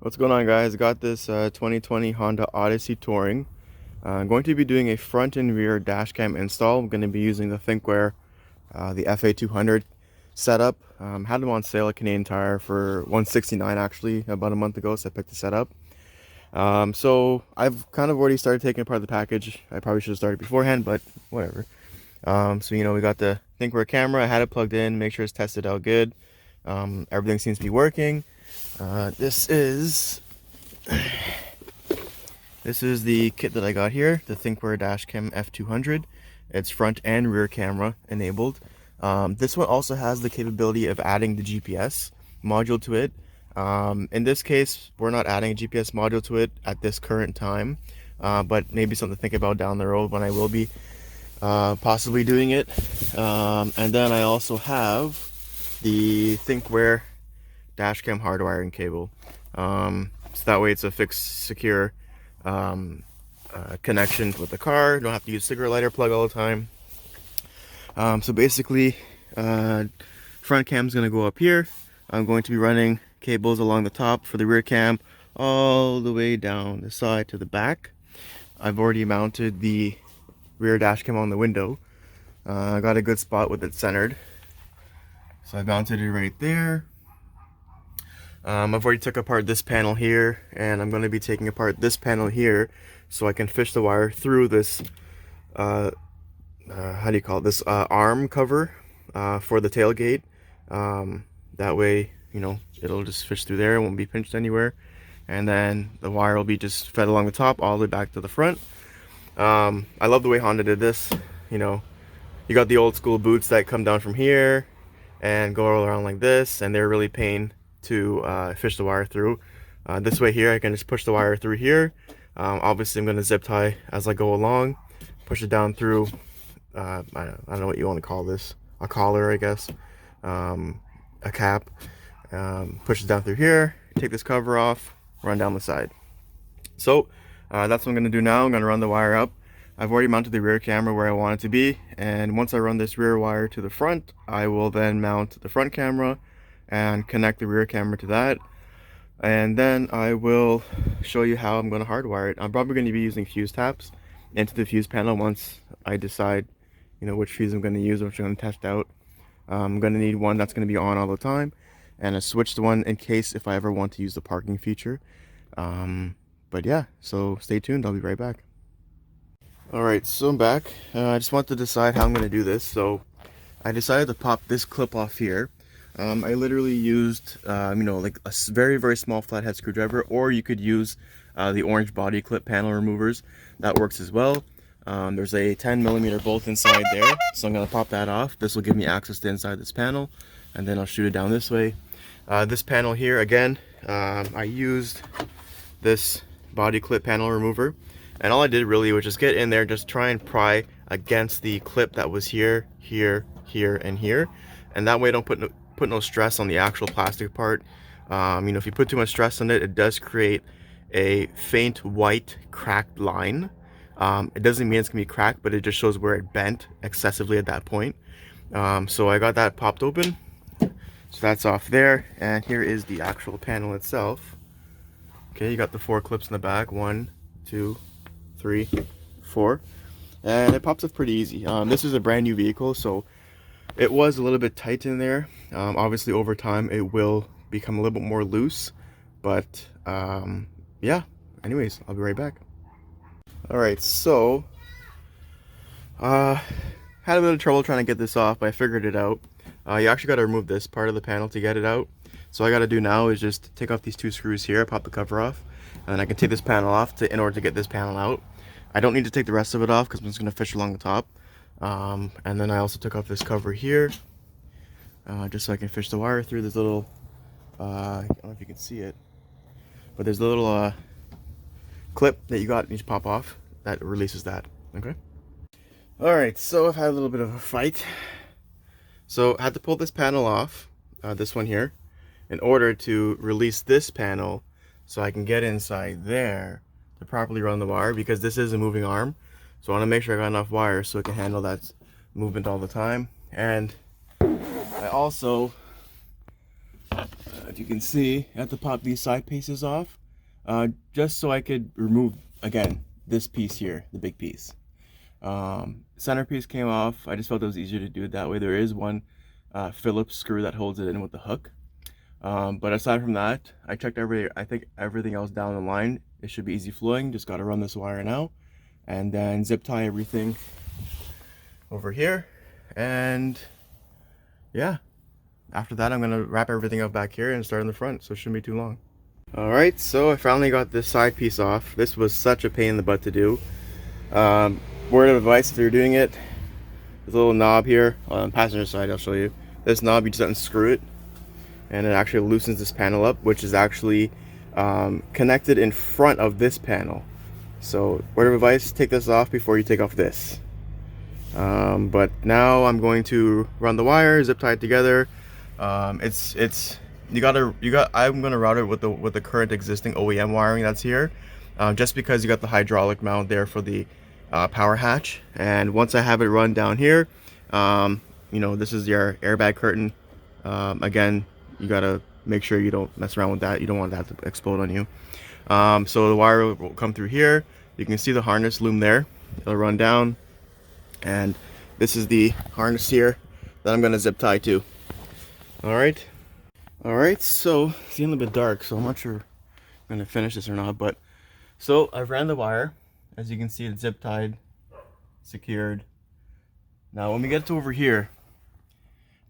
What's going on, guys? Got this 2020 Honda Odyssey Touring. I'm going to be doing a front and rear dash cam install. I'm going to be using the Thinkware the FA200 setup. Had them on sale at Canadian Tire for $169 actually about a month ago, so I picked the setup. So I've kind of already started taking apart the package. I probably should have started beforehand, but whatever. So we got the Thinkware camera. I had it plugged in, make sure it's tested out good. Everything seems to be working. This is the kit that I got here, the Thinkware Dashcam F200. It's front and rear camera enabled. This one also has the capability of adding the GPS module to it. In this case, we're not adding a GPS module to it at this current time, but maybe something to think about down the road when I will be possibly doing it. And then I also have the Thinkware Dashcam hardwiring cable. So that way it's a fixed, secure connection with the car. You don't have to use cigarette lighter plug all the time. So basically, front cam's gonna go up here. I'm going to be running cables along the top for the rear cam all the way down the side to the back. I've already mounted the rear dash cam on the window. I got a good spot with it centered. So I mounted it right there. I've already took apart this panel here, and I'm going to be taking apart this panel here so I can fish the wire through this how do you call it, this arm cover for the tailgate. That way, it'll just fish through there, it won't be pinched anywhere, and then the wire will be just fed along the top all the way back to the front. I love the way Honda did this. You got the old school boots that come down from here and go all around like this, and they're really pain to fish the wire through. This way here, I can just push the wire through here. Obviously I'm going to zip tie as I go along, push it down through I don't know what you want to call this, a collar, I guess, a cap. Push it down through here, take this cover off, run down the side. So that's what I'm going to do now. I'm going to run the wire up. I've already mounted the rear camera where I want it to be, and once I run this rear wire to the front, I will then mount the front camera and connect the rear camera to that, and then I will show you how I'm going to hardwire it. I'm probably going to be using fuse taps into the fuse panel once I decide which fuse I'm going to use, which I'm going to test out. I'm going to need one that's going to be on all the time, and a switched one in case if I ever want to use the parking feature. But yeah, so stay tuned, I'll be right back. Alright, so I'm back. I just want to decide how I'm going to do this. So I decided to pop this clip off here. I literally used, like a very, very small flathead screwdriver, or you could use the orange body clip panel removers. That works as well. There's a 10mm bolt inside there, so I'm going to pop that off. This will give me access to inside this panel, and then I'll shoot it down this way. This panel here, again, I used this body clip panel remover, and all I did really was just get in there, just try and pry against the clip that was here, here, here, and here, and that way I don't put no stress on the actual plastic part. If you put too much stress on it, it does create a faint white cracked line. It doesn't mean it's gonna be cracked, but it just shows where it bent excessively at that point. So I got that popped open, so that's off there, and here is the actual panel itself. Okay, you got the 4 clips in the back, 1, 2, 3, 4, and it pops up pretty easy. This is a brand new vehicle, so it was a little bit tight in there. Obviously over time it will become a little bit more loose, but yeah, anyways, I'll be right back. Alright, so had a bit of trouble trying to get this off, but I figured it out. You actually got to remove this part of the panel to get it out. So all I got to do now is just take off these 2 screws here, pop the cover off, and I can take this panel off in order to get this panel out. I don't need to take the rest of it off because I'm just going to fish along the top. And then I also took off this cover here, just so I can fish the wire through this little, I don't know if you can see it, but there's a little clip that you need to pop off that releases that. Okay. Alright, so I've had a little bit of a fight. So I had to pull this panel off, this one here, in order to release this panel so I can get inside there to properly run the wire, because this is a moving arm. So I want to make sure I got enough wire so it can handle that movement all the time. And I also If you can see, I have to pop these side pieces off, just so I could remove, again, this piece here, the big piece. Centerpiece came off. I just felt it was easier to do it that way. There is one Phillips screw that holds it in with the hook. But aside from that, I checked I think everything else down the line. It should be easy flowing. Just got to run this wire now and then zip tie everything over here. And yeah, after that, I'm going to wrap everything up back here and start in the front. So it shouldn't be too long. All right, so I finally got this side piece off. This was such a pain in the butt to do. Word of advice, if you're doing it, there's a little knob here on the passenger side. I'll show you. This knob, you just unscrew it, and it actually loosens this panel up, which is actually connected in front of this panel. So word of advice, take this off before you take off this. But now I'm going to run the wire, zip tie it together. I'm gonna route it with the current existing OEM wiring that's here, just because you got the hydraulic mount there for the power hatch. And once I have it run down here, you know, this is your airbag curtain. Again, you gotta make sure you don't mess around with that. You don't want that to explode on you. So the wire will come through here. You can see the harness loom there. It'll run down, and this is the harness here that I'm gonna zip tie to. All right, so it's getting a little bit dark, so I'm not sure I'm gonna finish this or not, but so I've ran the wire. As you can see, it's zip tied, secured. Now when we get to over here,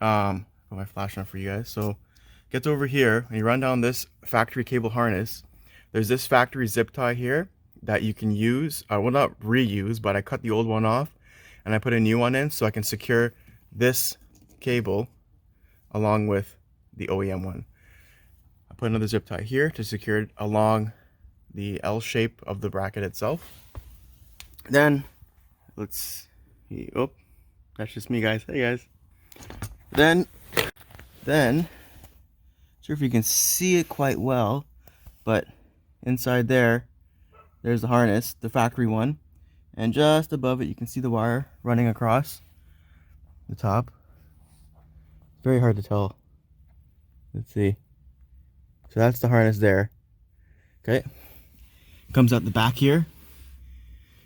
put my flash on for you guys. So get to over here, and you run down this factory cable harness. There's this factory zip tie here that you can use, well, not reuse, but I cut the old one off and I put a new one in so I can secure this cable along with the OEM one. I put another zip tie here to secure it along the L shape of the bracket itself. Then let's see. Oh, that's just me, guys. Hey, guys. Then sure if you can see it quite well, but inside there's the harness, the factory one, and just above it you can see the wire running across the top. Very hard to tell. Let's see. So that's the harness there. Okay. Comes out the back here.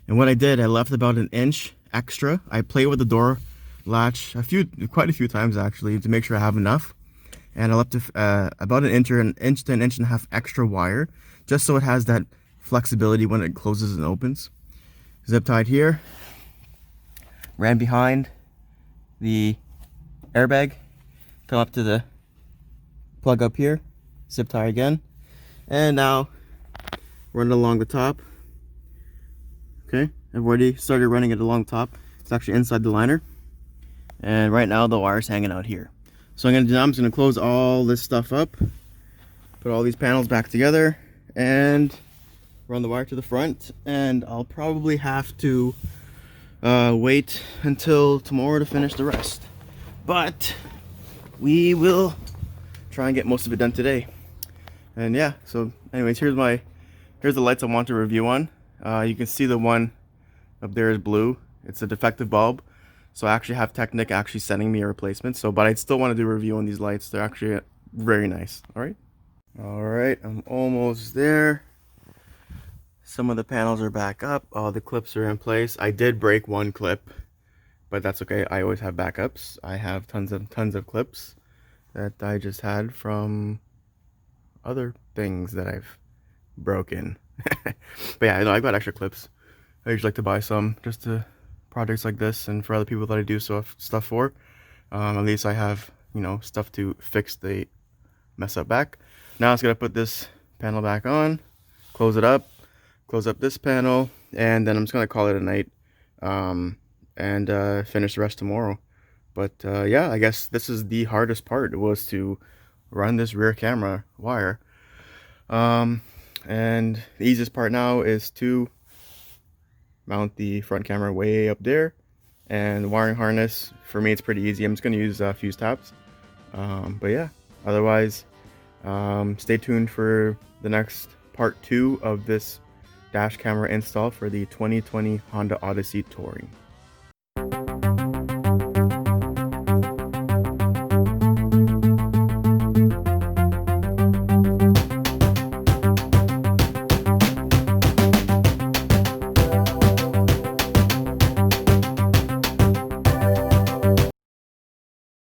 And what I did, I left about an inch extra. I played with the door latch quite a few times actually to make sure I have enough. And I left about an inch to an inch and a half extra wire, just so it has that flexibility when it closes and opens. Zip tied here. Ran behind the airbag. Come up to the plug up here. Zip tie again. And now run it along the top. Okay, I've already started running it along the top. It's actually inside the liner. And right now the wire's hanging out here. So I'm just gonna close all this stuff up, put all these panels back together, and run the wire to the front. And I'll probably have to wait until tomorrow to finish the rest. But we will try and get most of it done today. And yeah, so anyways, here's the lights I want to review on. You can see the one up there is blue. It's a defective bulb. So I actually have Technic actually sending me a replacement. But I still want to do a review on these lights. They're actually very nice. All right, I'm almost there. Some of the panels are back up. All the clips are in place. I did break one clip, but that's okay. I always have backups. I have tons of clips that I just had from other things that I've broken. But yeah, I know I got extra clips. I usually like to buy some just to projects like this and for other people that I do stuff for. At least I have, you know, stuff to fix the mess up back. Now I'm just gonna put this panel back on, close it up, close up this panel, and then I'm just gonna call it a night, and finish the rest tomorrow. But yeah, I guess this is the hardest part, was to run this rear camera wire. And the easiest part now is to mount the front camera way up there, and the wiring harness, for me it's pretty easy. I'm just going to use fuse taps. But yeah, otherwise stay tuned for the next part 2 of this dash camera install for the 2020 Honda Odyssey Touring.